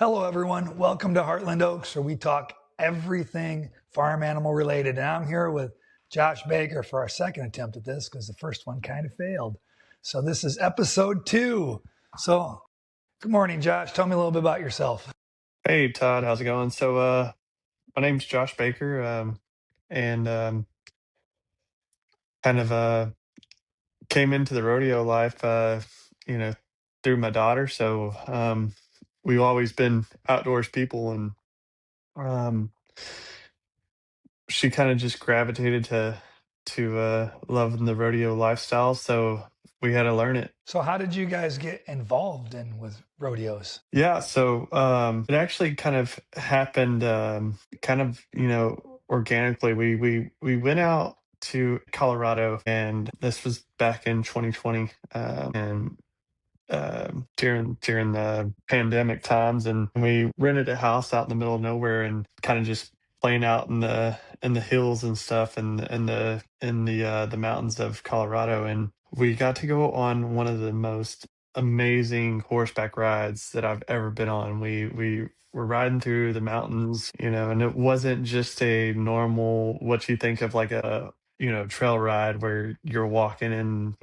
Hello, everyone. Welcome to Hartland Oaks, where we talk everything farm animal related. And I'm here with Josh Baker for our second attempt at this because the first one kind of failed. So this is episode 2. So good morning, Josh. Tell me a little bit about yourself. Hey Todd, how's it going? My name's Josh Baker, and kind of came into the rodeo life, you know, through my daughter. We've always been outdoors people, and um, she kind of just gravitated to loving the rodeo lifestyle. So we had to learn it. So how did you guys get involved with rodeos? Yeah, it actually kind of happened, organically. We went out to Colorado, and this was back in 2020, and during the pandemic times, and we rented a house out in the middle of nowhere, and kind of just playing out in the hills and stuff, and in the mountains of Colorado, and we got to go on one of the most amazing horseback rides that I've ever been on. We were riding through the mountains, and it wasn't just a normal what you think of like a trail ride where you're walking in,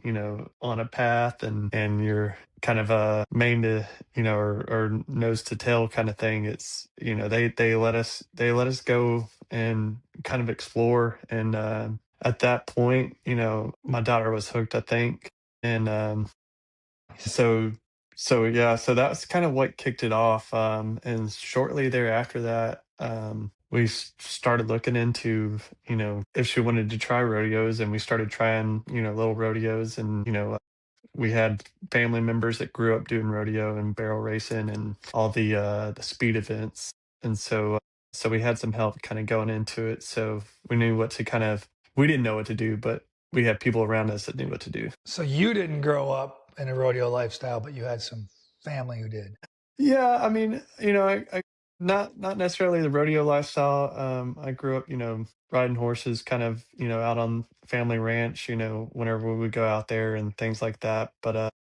on a path, and you're kind of a mane to, or nose to tail kind of thing. It's, they let us go and kind of explore. And at that point, my daughter was hooked, I think. And so so that's kind of what kicked it off. And shortly thereafter that, we started looking into, if she wanted to try rodeos, and we started trying, little rodeos. And we had family members that grew up doing rodeo and barrel racing and all the speed events. And so we had some help kind of going into it. So we didn't know what to do, but we had people around us that knew what to do. So you didn't grow up in a rodeo lifestyle, but you had some family who did. Yeah, I mean, I not necessarily the rodeo lifestyle. I grew up, riding horses, kind of, out on family ranch, whenever we would go out there and things like that. But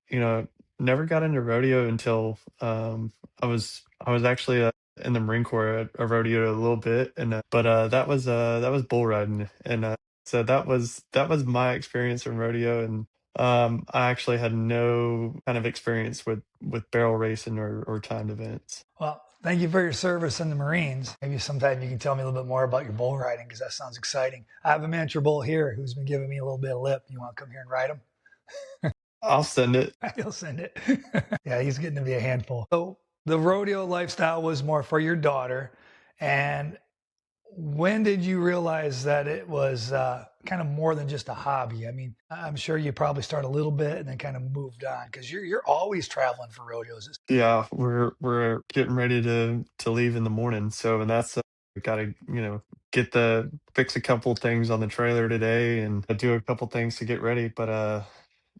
you know, never got into rodeo until I was actually in the Marine Corps. I rodeoed a little bit, and that was bull riding, and so that was my experience in rodeo. And I actually had no kind of experience with barrel racing or timed events. Well, thank you for your service in the Marines. Maybe sometime you can tell me a little bit more about your bull riding because that sounds exciting. I have a miniature bull here who's been giving me a little bit of lip. You want to come here and ride him? I'll send it. He'll send it. Yeah, he's getting to be a handful. So the rodeo lifestyle was more for your daughter. And when did you realize that it was kind of more than just a hobby? I mean, I'm sure you probably started a little bit and then kind of moved on because you're always traveling for rodeos. Yeah, we're getting ready to leave in the morning. And that's we gotta, fix a couple things on the trailer today and do a couple things to get ready. But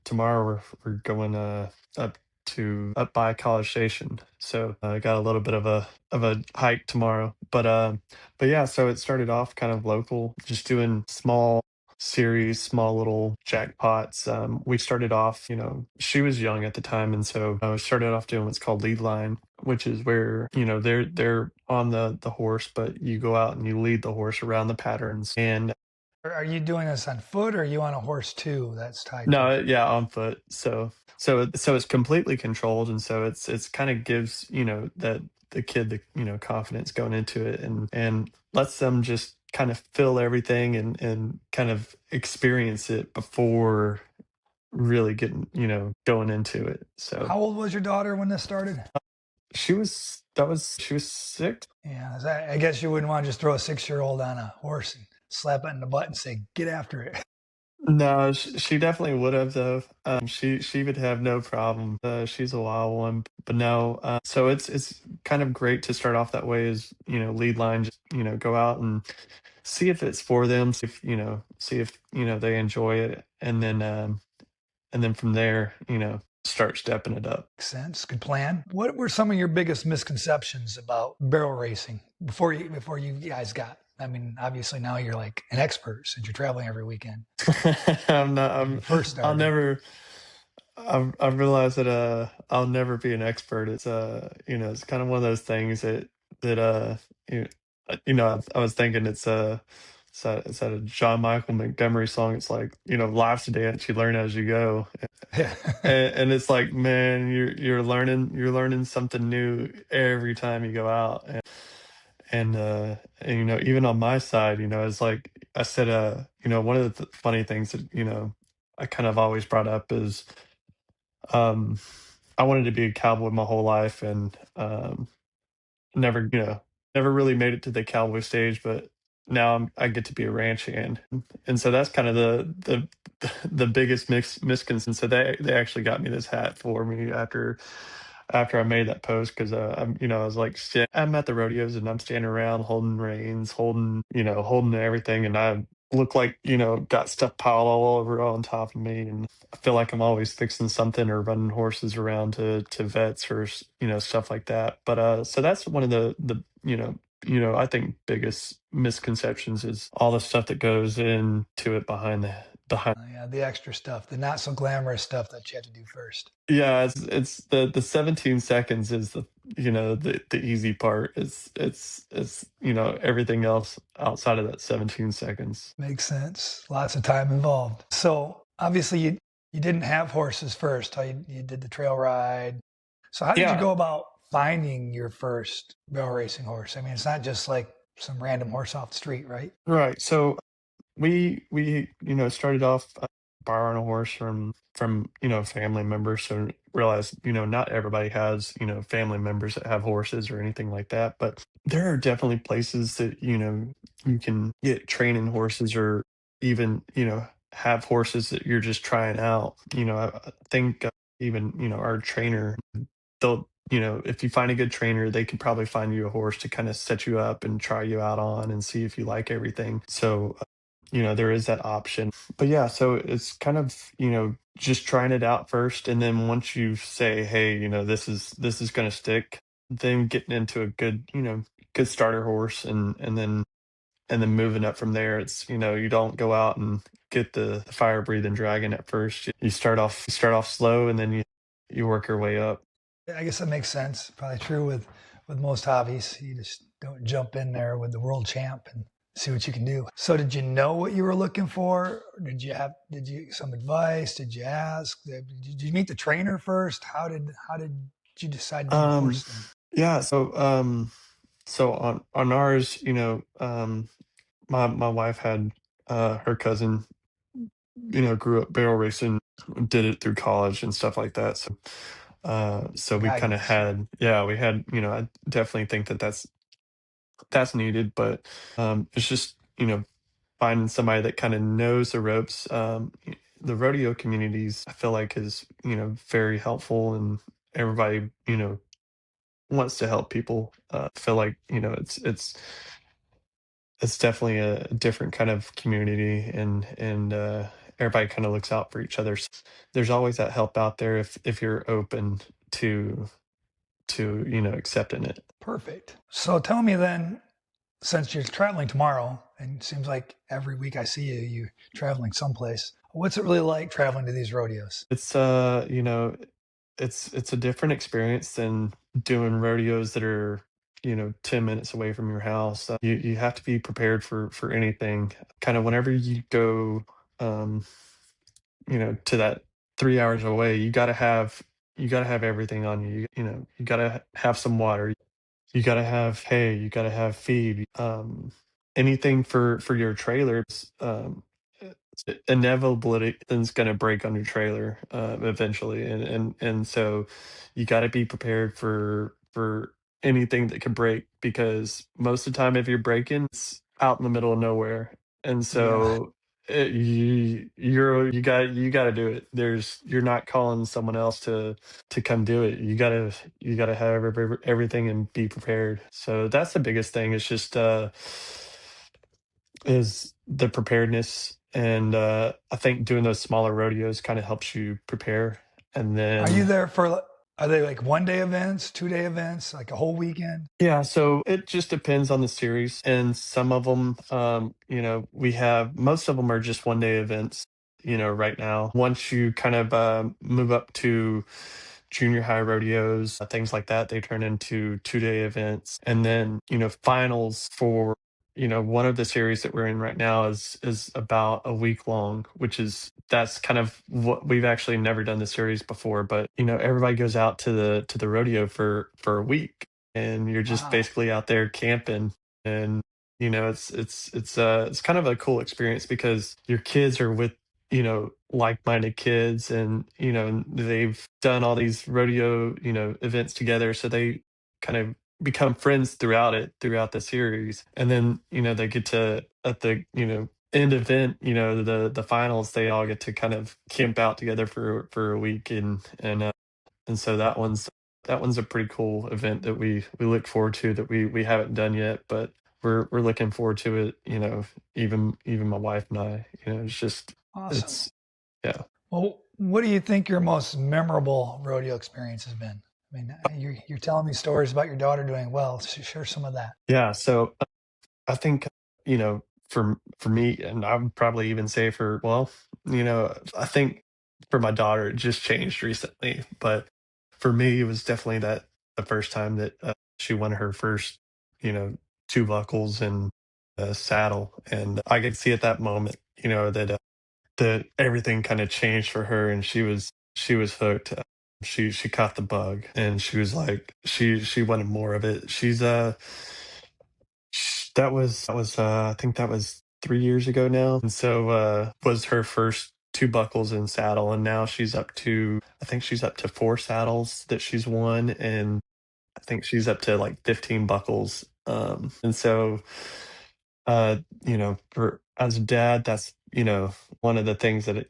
tomorrow we're going up by College Station. So I got a little bit of a hike tomorrow. But yeah, so it started off kind of local, just doing small little jackpots. We started off, she was young at the time, and so I started off doing what's called lead line, which is where, they're on the horse, but you go out and you lead the horse around the patterns. And Are you doing this on foot or are you on a horse too that's tied to no, it? yeah, on foot. So it's completely controlled, and so it's kind of gives, that the kid the, confidence going into it, and lets them just kind of feel everything and kind of experience it before really getting, going into it. So How old was your daughter when this started? she was 6. Yeah, I guess you wouldn't want to just throw a 6-year-old on a horse and slap it in the butt and say, get after it. No, she definitely would have though. She would have no problem. She's a wild one, but no. So it's kind of great to start off that way. Is lead line, just go out and see if it's for them. See if they enjoy it, and then from there, start stepping it up. Makes sense. Good plan. What were some of your biggest misconceptions about barrel racing before you guys got? I mean, obviously now you're like an expert since you're traveling every weekend. I'm not. When you first I'll started. never. I've realized that I'll never be an expert. It's it's kind of one of those things that you, I was thinking it's a John Michael Montgomery song. It's like, life's a dance, you learn as you go. Yeah. And it's like, man, you're learning something new every time you go out. And even on my side, it's like I said, one of the funny things that, I kind of always brought up is, um, I wanted to be a cowboy my whole life, and never, never really made it to the cowboy stage, but now I get to be a ranch hand, and so that's kind of the biggest misconception. So they actually got me this hat for me after I made that post, because I was like, I'm at the rodeos and I'm standing around holding reins, holding everything, and I look like, got stuff piled all over on top of me, and I feel like I'm always fixing something or running horses around to vets or stuff like that. But so that's one of the I think biggest misconceptions is all the stuff that goes into it behind. Yeah, the extra stuff, the not so glamorous stuff that you have to do first. Yeah, it's the 17 seconds is the easy part. It's everything else outside of that 17 seconds. Makes sense. Lots of time involved. So obviously you didn't have horses first. You did the trail ride. So how did you Yeah, go about finding your first barrel racing horse? I mean, it's not just like some random horse off the street, right? right. So we started off borrowing a horse from family members. So realized not everybody has family members that have horses or anything like that, but there are definitely places that you can get training horses, or even have horses that you're just trying out. I think even our trainer, they'll if you find a good trainer, they could probably find you a horse to kind of set you up and try you out on and see if you like everything. So there is that option. But yeah, so it's kind of, just trying it out first. And then once you say, hey, this is going to stick, then getting into a good starter horse, and then moving up from there. It's, you don't go out and get the fire breathing dragon at first. You start off slow, and then you work your way up. I guess that makes sense. Probably true with most hobbies. You just don't jump in there with the world champ and see what you can do. So did you know what you were looking for? Did you some advice? Did you ask? Did you meet the trainer first? How did you decide to do the Um, horse thing? yeah. So on ours, my wife had her cousin, grew up barrel racing, did it through college and stuff like that. So we kind of Guidance. had, yeah, we had, I definitely think that that's needed, but it's just, finding somebody that kind of knows the ropes. The rodeo communities, I feel like, is, very helpful, and everybody, wants to help people. I feel like, it's definitely a different kind of community, and everybody kind of looks out for each other. There's always that help out there if you're open to accepting it. Perfect. So tell me then, since you're traveling tomorrow, and it seems like every week I see you traveling someplace. What's it really like traveling to these rodeos? It's it's a different experience than doing rodeos that are 10 minutes away from your house. You have to be prepared for anything. Kind of whenever you go, um to that 3 hours away, you gotta have everything on you. You gotta have some water, you gotta have hay, you gotta have feed, anything for your trailers. Inevitably things gonna break on your trailer eventually, and so you got to be prepared for anything that could break, because most of the time if you're breaking, it's out in the middle of nowhere. And Yeah. so you got to do it. You're not calling someone else to come do it. You got to have everything and be prepared. So that's the biggest thing. It's just is the preparedness. And I think doing those smaller rodeos kind of helps you prepare. And Are you then, there for, are they like 1 day events, 2 day events, like a whole weekend? yeah, so it just depends on the series. And some of them, we have, most of them are just 1 day events. right now. Once you kind of move up to junior high rodeos, things like that, they turn into 2-day events. And then, finals for, one of the series that we're in right now is about a week long, that's kind of what we've actually never done the series before. But, everybody goes out to the rodeo for a week, and you're just Wow. basically out there camping. And it's kind of a cool experience because your kids are with like-minded kids, and they've done all these rodeo events together, so they kind of become friends throughout the series. And then they get to, at the end event, the finals, they all get to kind of camp out together for a week. And so that one's a pretty cool event that we look forward to, that we haven't done yet, but we're looking forward to it. Even my wife and I. It's just Awesome. it's yeah. Well, what do you think your most memorable rodeo experience has been? I mean, you're telling me stories about your daughter doing well. Share some of that. Yeah. So I think for me, and I would probably even say I think for my daughter it just changed recently, but for me it was definitely that the first time that she won her first two buckles and a saddle. And I could see at that moment that everything kind of changed for her, and she was hooked. She caught the bug, and she was like, she wanted more of it. I think that was 3 years ago now. And so was her first two buckles in saddle, and now I think she's up to four saddles that she's won, and I think she's up to like 15 buckles. And so for as a dad, that's one of the things that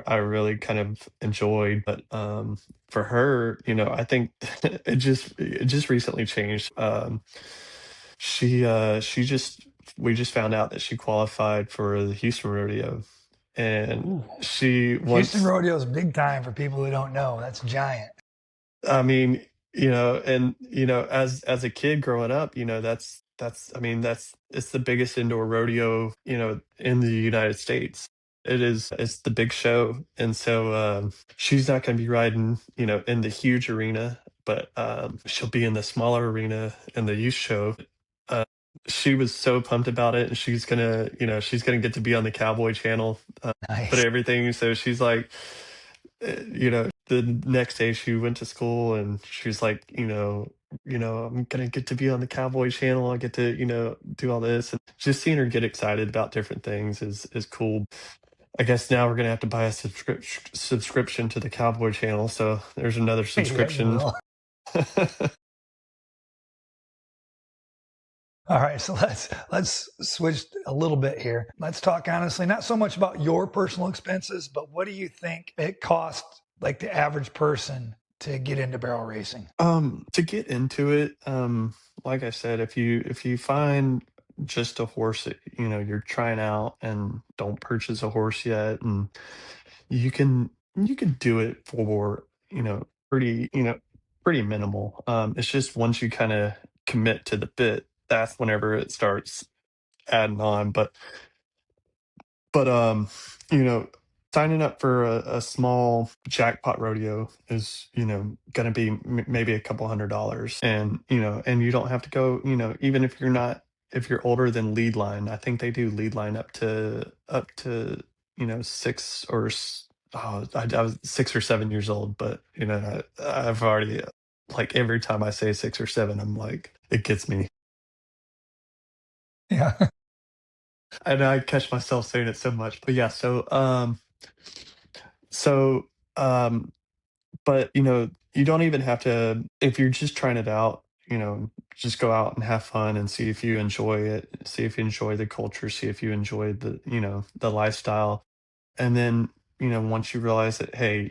I really kind of enjoyed. But for her, I think it just recently changed. She just we just found out that she qualified for the Houston rodeo, and Ooh. she Houston once rodeo is big time for people who don't know. That's giant. I mean, and as a kid growing up, I mean, it's the biggest indoor rodeo, in the United States. It's the big show. And so she's not going to be riding, in the huge arena, but she'll be in the smaller arena in the youth show. Uh, she was so pumped about it, and she's gonna get to be on the Cowboy Channel, but Nice. everything. So she's like, the next day she went to school, and she's like, I'm gonna get to be on the Cowboy Channel. I get to, do all this, and just seeing her get excited about different things is cool. I guess now we're gonna have to buy a subscription to the Cowboy Channel. So there's another Yeah, you subscription. will. All right, so let's switch a little bit here. Let's talk honestly, not so much about your personal expenses, but what do you think it costs, like the average person, to get into barrel racing? To get into it, like I said, if you find just a horse that you're trying out, and don't purchase a horse yet, and you can do it for pretty pretty minimal. It's just once you kind of commit to the bit, that's whenever it starts adding on. But you know, signing up for a small jackpot rodeo is, gonna be maybe a couple $100. And you don't have to go, even if you're older than lead line. I think they do lead line up to 6 or I was 6 or 7 years old. But I've already, like, every time I say 6 or 7, I'm like, it gets me. Yeah. And I catch myself saying it so much. But yeah, so um but you don't even have to, if you're just trying it out, just go out and have fun, and see if you enjoy it, see if you enjoy the culture, see if you enjoy the lifestyle. And then, once you realize that, hey,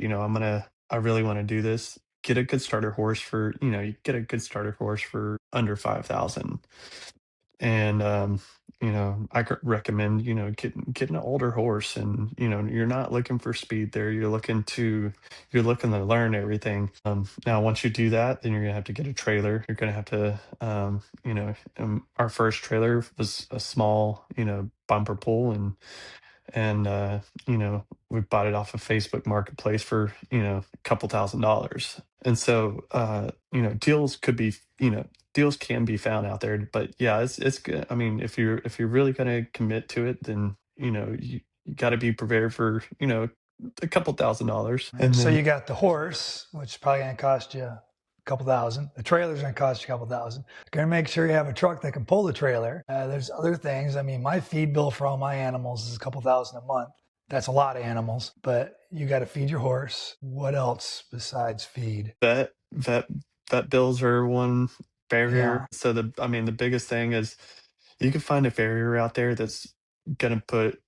I really want to do this, get a good starter horse for, you get a good starter horse for under 5,000. And I could recommend, getting an older horse. And you're not looking for speed there, you're looking to learn everything. Now once you do that, then you're gonna have to get a trailer. You're gonna have to, our first trailer was a small, bumper pull. and we bought it off of Facebook Marketplace for a couple $1,000s. And so deals could be deals can be found out there. But yeah, it's good. I mean, if you're really going to commit to it, then you got to be prepared for a couple $1,000s. And So then you got the horse, which is probably going to cost you a couple thousand. The trailer's going to cost you a couple thousand. You're going to make sure you have a truck that can pull the trailer. There's other things. I mean, my feed bill for all my animals is a couple thousand a month. That's a lot of animals, but you got to feed your horse. What else besides feed? vet bills are one barrier. Yeah. So the biggest thing is you can find a farrier out there that's gonna put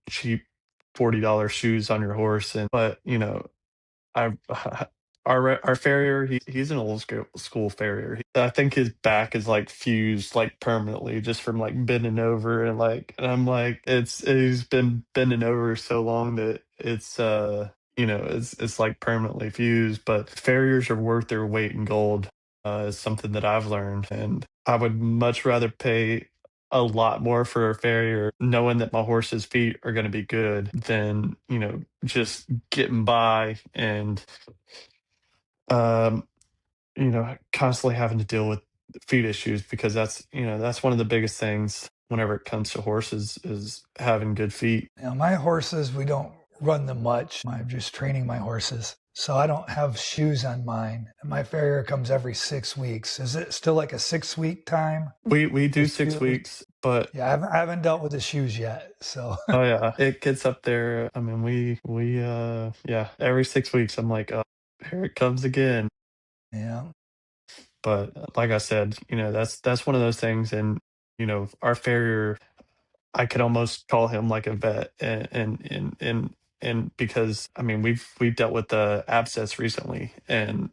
cheap $40 shoes on your horse, and but I our farrier, he's an old school farrier. I think his back is like fused like permanently just from like bending over, and I'm like he's been bending over so long that it's like permanently fused. But farriers are worth their weight in gold, is something that I've learned, and I would much rather pay a lot more for a farrier knowing that my horse's feet are going to be good than just getting by and um constantly having to deal with feet issues, because that's one of the biggest things whenever it comes to horses is having good feet. Now, my horses, we don't run them much. I'm just training my horses. So I don't have shoes on mine. And my farrier comes every 6 weeks. Is it still like a 6 week time? We do The 6 weeks, but Yeah, I haven't dealt with the shoes yet. So oh yeah, it gets up there. I mean, we yeah, every 6 weeks I'm like, oh, here it comes again. yeah, But like I said, that's one of those things. And our farrier, I could almost call him like a vet, and because I mean we've dealt with the abscess recently, and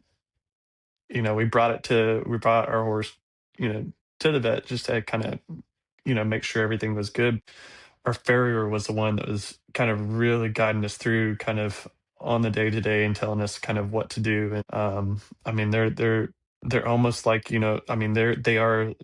we brought our horse to the vet just to kind of make sure everything was good. Our farrier was the one that was kind of really guiding us through kind of on the day to day and telling us kind of what to do. And I mean they're almost like I mean they are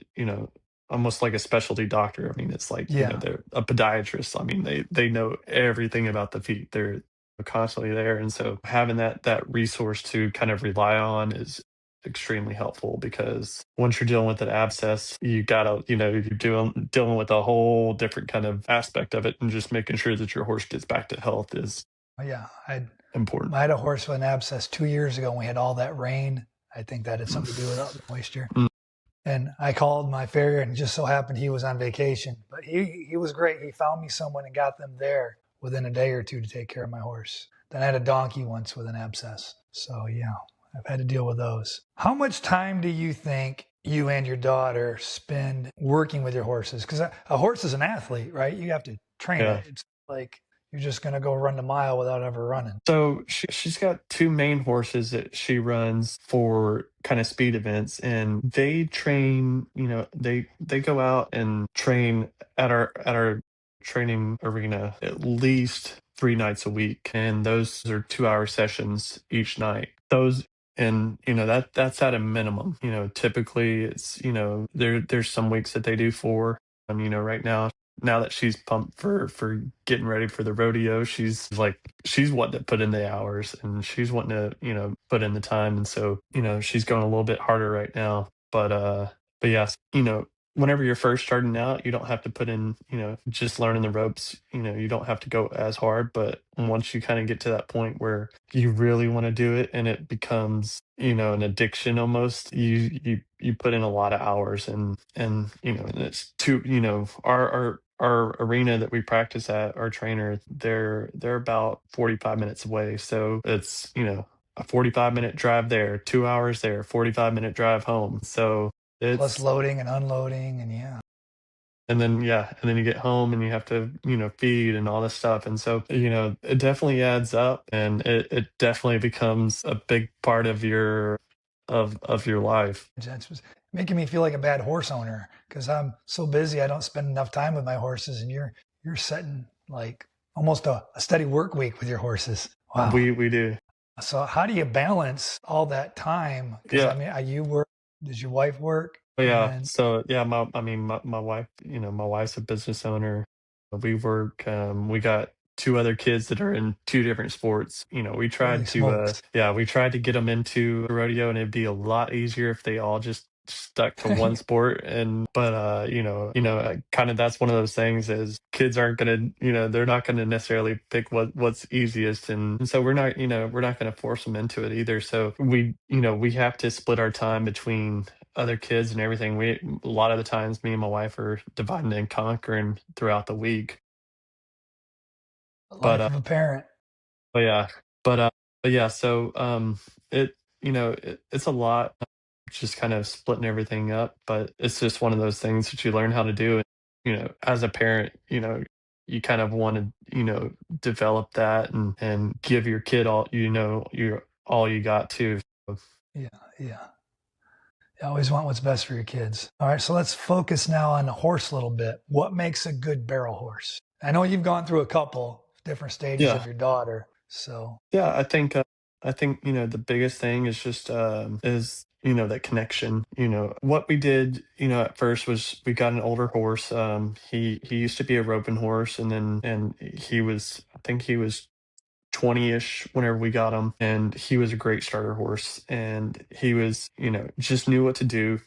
almost like a specialty doctor. I mean it's like yeah, they're a podiatrist. I mean they know everything about the feet. They're constantly there, and so having that resource to kind of rely on is extremely helpful, because once you're dealing with an abscess, you gotta, you're dealing with a whole different kind of aspect of it, and just making sure that your horse gets back to health is yeah. important. I had a horse with an abscess 2 years ago, and we had all that rain. I think that had something to do with all the moisture. Mm. And I called my farrier, and it just so happened he was on vacation. But he was great. He found me someone and got them there within a day or two to take care of my horse. Then I had a donkey once with an abscess. So yeah, I've had to deal with those. How much time do you think you and your daughter spend working with your horses? Because a horse is an athlete, right? You have to train Yeah. it. It's like you're just going to go run the mile without ever running. So she's got two main horses that she runs for kind of speed events, and they train. They go out and train at our training arena at least 3 nights a week, and those are 2-hour sessions each night. Those and that's at a minimum. Typically it's there's some weeks that they do four. Right now that she's pumped for getting ready for the rodeo, she's wanting to put in the hours, and she's wanting to put in the time, and so she's going a little bit harder right now. But yes, whenever you're first starting out, you don't have to put in just learning the ropes. You don't have to go as hard, but once you kind of get to that point where you really want to do it and it becomes an addiction almost, you put in a lot of hours, and it's too our arena that we practice at, our trainer, they're about 45 minutes away. So it's a 45-minute drive there, 2 hours there, 45-minute drive home. So Plus it's loading and unloading, and yeah. and then you get home and you have to feed and all this stuff, and so it definitely adds up, and it definitely becomes a big part of your life. That's just making me feel like a bad horse owner because I'm so busy. I don't spend enough time with my horses, and you're setting like almost a steady work week with your horses. Wow. We do. So how do you balance all that time? Because I Yeah. mean, you work. Does your wife work? Oh, And yeah. then So yeah, my wife, my wife's a business owner. We work, we got 2 other kids that are in 2 different sports. We Holy tried to, smokes. yeah, we tried to get them into rodeo, and it'd be a lot easier if they all just stuck to one sport. But, kinda that's one of those things is kids aren't gonna, they're not gonna necessarily pick what's easiest, and so we're not gonna force them into it either. So we have to split our time between other kids and everything. A lot of the times, me and my wife are dividing and conquering throughout the week. The But life of a parent. but yeah, but yeah. So it it's a lot, just kind of splitting everything up. But it's just one of those things that you learn how to do. And as a parent, you kind of want to develop that and give your kid all you got to. So, Yeah, yeah. You always want what's best for your kids. All right, so let's focus now on the horse a little bit. What makes a good barrel horse? I know you've gone through a couple different stages of yeah. your daughter. So, Yeah, I think the biggest thing is just is that connection. What we did at first was we got an older horse. He used to be a roping horse, and he was, I think he was 20-ish whenever we got him, and he was a great starter horse, and he was just knew what to do,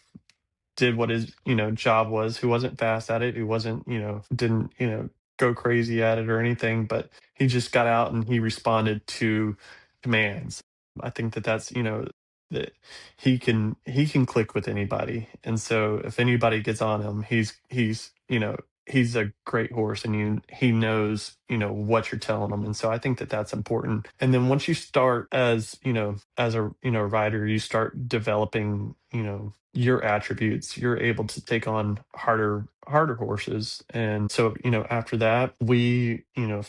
did what his job was. Who wasn't fast at it, who wasn't didn't go crazy at it or anything, but he just got out and he responded to commands. I think that's that he can click with anybody, and so if anybody gets on him, he's a great horse, and he knows what you're telling him. And so I think that that's important. And then once you start as a rider, you start developing your attributes. You're able to take on harder horses. And so after that, we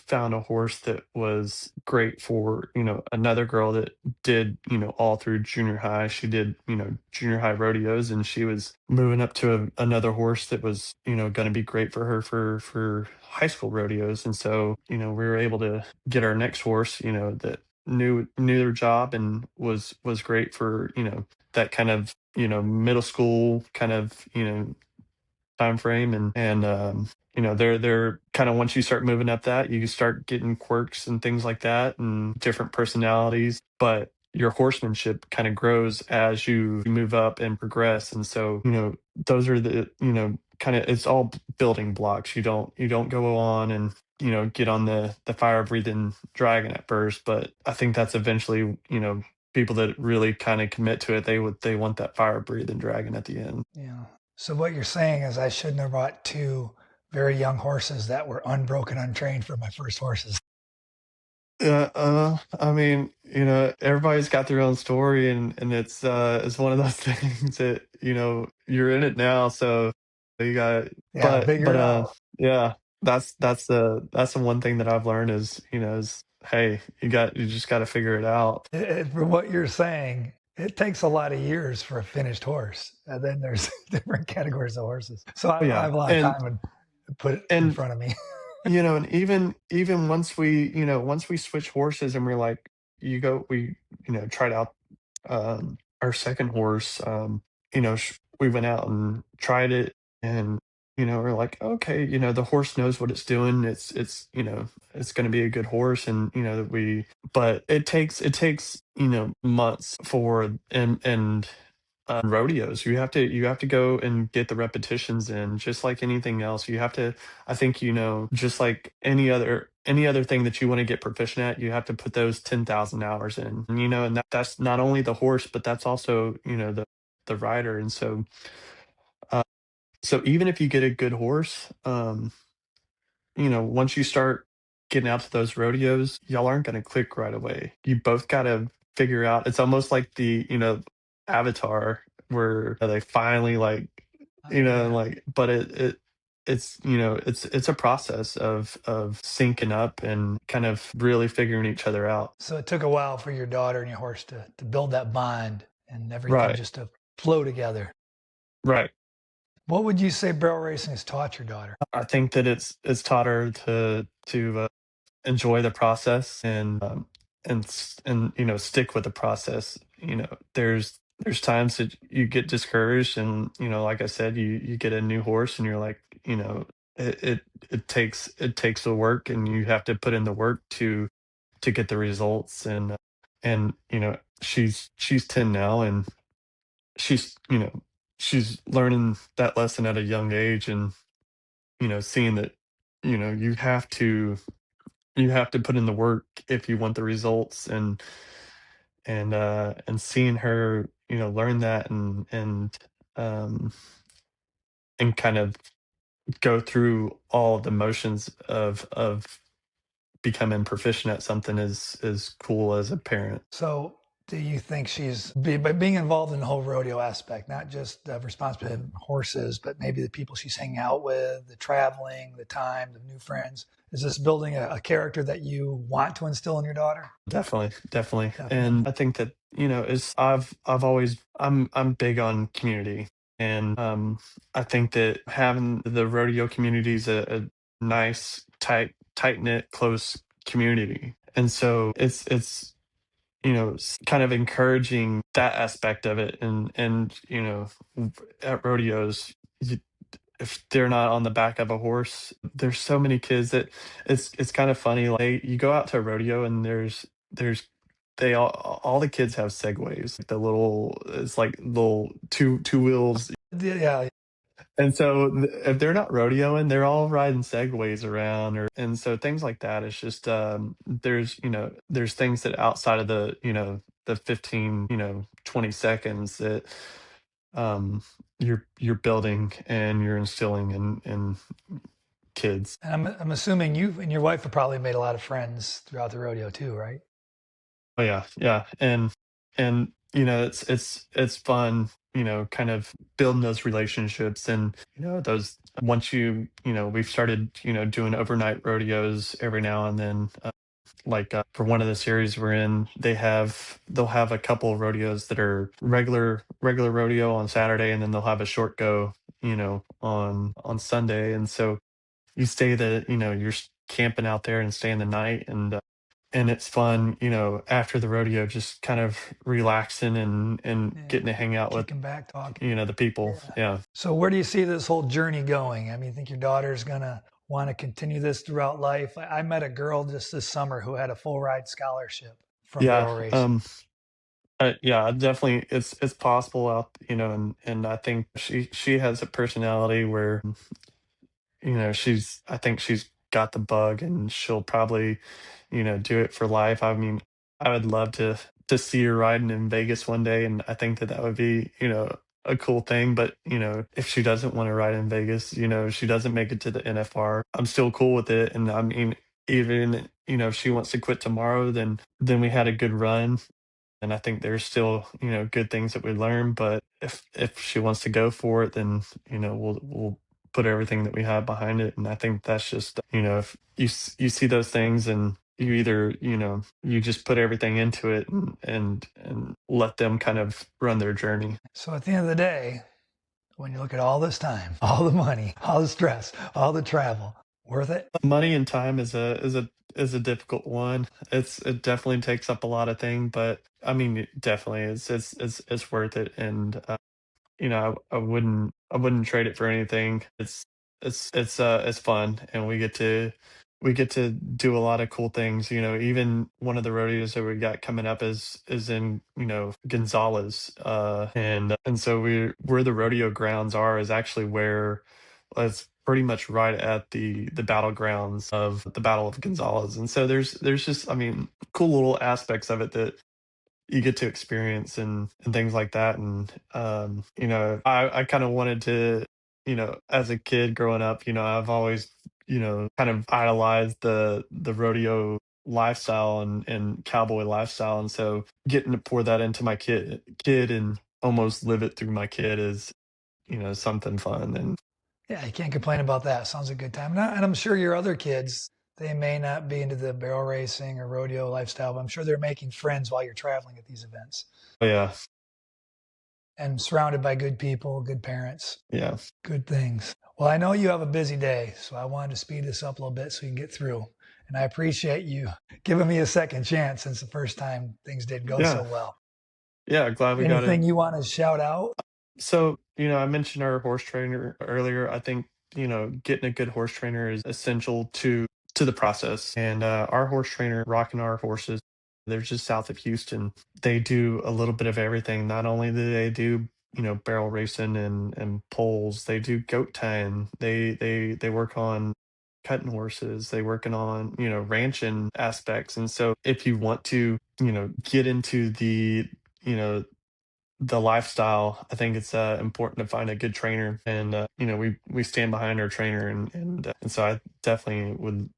found a horse that was great for another girl that did all through junior high. She did junior high rodeos, and she was moving up to another horse that was going to be great for her for high school rodeos. And so we were able to get our next horse that knew their job and was great for that kind of middle school kind of time frame. And they're kind of, once you start moving up that, you start getting quirks and things like that and different personalities, but your horsemanship kind of grows as you move up and progress. And so those are the kind of, it's all building blocks. You don't go on and get on the fire breathing dragon at first, but I think that's eventually people that really kind of commit to it, they want that fire breathing dragon at the end. yeah. So what you're saying is I shouldn't have bought two very young horses that were unbroken, untrained for my first horses. Yeah, I mean, everybody's got their own story, and it's one of those things that you're in it now, so you got. Yeah, But figure it out. yeah, that's the one thing that I've learned is hey, you just got to figure it out. For what you're saying, it takes a lot of years for a finished horse. And then there's different categories of horses. So Oh, I yeah, have a lot of time and put it in and front of me. and even once we switch horses and we're like, we tried out our second horse. We went out and tried it, and we're like, okay, the horse knows what it's doing. It's going to be a good horse. And that we but it takes months for and rodeos. You have to go and get the repetitions in, just like anything else. You have to, I think, just like any other thing that you want to get proficient at, you have to put those 10,000 hours in. And that's not only the horse, but that's also the rider. And uh, so even if you get a good horse, once you start getting out to those rodeos, y'all aren't going to click right away. You both got to figure out. It's almost like Avatar, where they finally, like, Oh, yeah. but it's a process of syncing up and kind of really figuring each other out. So it took a while for your daughter and your horse to build that bond and everything Right. just to flow together. Right. What would you say barrel racing has taught your daughter? I think that it's taught her to enjoy the process, and stick with the process. There's times that you get discouraged, and like I said, you get a new horse and you're like, it takes the work, and you have to put in the work to get the results. And she's 10 now, and she's you know she's learning that lesson at a young age, and seeing that you have to put in the work if you want the results. And seeing her learn that, um and kind of go through all the motions of becoming proficient at something is cool as a parent. So, do you think by being involved in the whole rodeo aspect, not just responsibility of horses, but maybe the people she's hanging out with, the traveling, the time, the new friends, is this building a character that you want to instill in your daughter? Definitely, definitely. Definitely. And I think that, is I've always I'm big on community. And I think that having the rodeo community is a nice, tight knit, close community. And so it's kind of encouraging that aspect of it. And at rodeos, if they're not on the back of a horse, there's so many kids that it's kind of funny. Like, you go out to a rodeo, and there's they all the kids have segways, like the little it's like little two wheels. Yeah. And so if they're not rodeoing, they're all riding segways around. And so things like that. It's just there's things that outside of the 15 20 seconds that um you're building and you're instilling in kids. And I'm assuming you and your wife have probably made a lot of friends throughout the rodeo too, right? Oh yeah, yeah. And it's fun, kind of building those relationships. And those once we've started doing overnight rodeos every now and then. Like, for one of the series we're in, they'll have a couple of rodeos that are regular rodeo on Saturday, and then they'll have a short go on Sunday. And so you're camping out there and staying the night. And it's fun, after the rodeo, just kind of relaxing and Yeah. getting to hang out with Kicking back, talking. the people. Yeah. Yeah. So where do you see this whole journey going? I mean, you think your daughter's gonna want to continue this throughout life? I met a girl just this summer who had a full ride scholarship from Yeah. barrel racing. Yeah, definitely, it's possible out, and I think she has a personality where I think she's got the bug, and she'll probably do it for life. I mean, I would love to see her riding in Vegas one day, and I think that that would be a cool thing. But if she doesn't want to ride in Vegas, she doesn't make it to the NFR, I'm still cool with it. And I mean, even if she wants to quit tomorrow, then we had a good run. And I think there's still good things that we learn. But if she wants to go for it, then we'll put everything that we have behind it. And I think that's just if you see those things, and you either you just put everything into it, and let them kind of run their journey. So at the end of the day, when you look at all this time, all the money, all the stress, all the travel, worth it? Money and time is a difficult one. It definitely takes up a lot of things, but I mean, definitely it's worth it. And I wouldn't trade it for anything. It's fun, and we get to do a lot of cool things. Even one of the rodeos that we got coming up is in Gonzales. And so where the rodeo grounds are is actually where it's pretty much right at the battlegrounds of the Battle of Gonzales. And so there's just, I mean, cool little aspects of it that you get to experience, and things like that. And I kind of wanted to, as a kid growing up, I've always kind of idolized the rodeo lifestyle and cowboy lifestyle. And so getting to pour that into my kid and almost live it through my kid is something fun. And Yeah, you can't complain about that. Sounds like a good time. And I'm sure your other kids, they may not be into the barrel racing or rodeo lifestyle, but I'm sure they're making friends while you're traveling at these events yeah, and surrounded by good people, good parents, yeah, good things. Well, I know you have a busy day, so I wanted to speed this up a little bit so you can get through. And I appreciate you giving me a second chance since the first time things didn't go so yeah, well. yeah. Glad we got it. Anything you want to shout out? So, I mentioned our horse trainer earlier. I think, getting a good horse trainer is essential to the process. And our horse trainer, rocking our horses, they're just south of Houston. They do a little bit of everything. Not only do they do barrel racing and poles, they do goat tying. They work on cutting horses. They working on ranching aspects. And so if you want to get into you know the lifestyle, I think it's important to find a good trainer, and we stand behind our trainer, and so I definitely would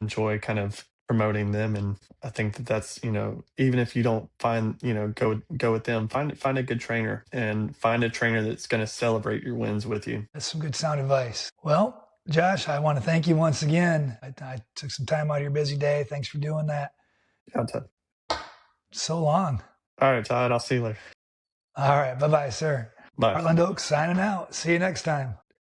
enjoy kind of promoting them, and I think that's even if you don't find go with them, find a good trainer and find a trainer that's going to celebrate your wins with you. That's some good sound advice. Well, Josh, I want to thank you once again. I took some time out of your busy day. Thanks for doing that. Yeah, Todd. So long. All right, Todd. I'll see you later. All right. Bye-bye, sir. Bye. Hartland Oaks signing out. See you next time.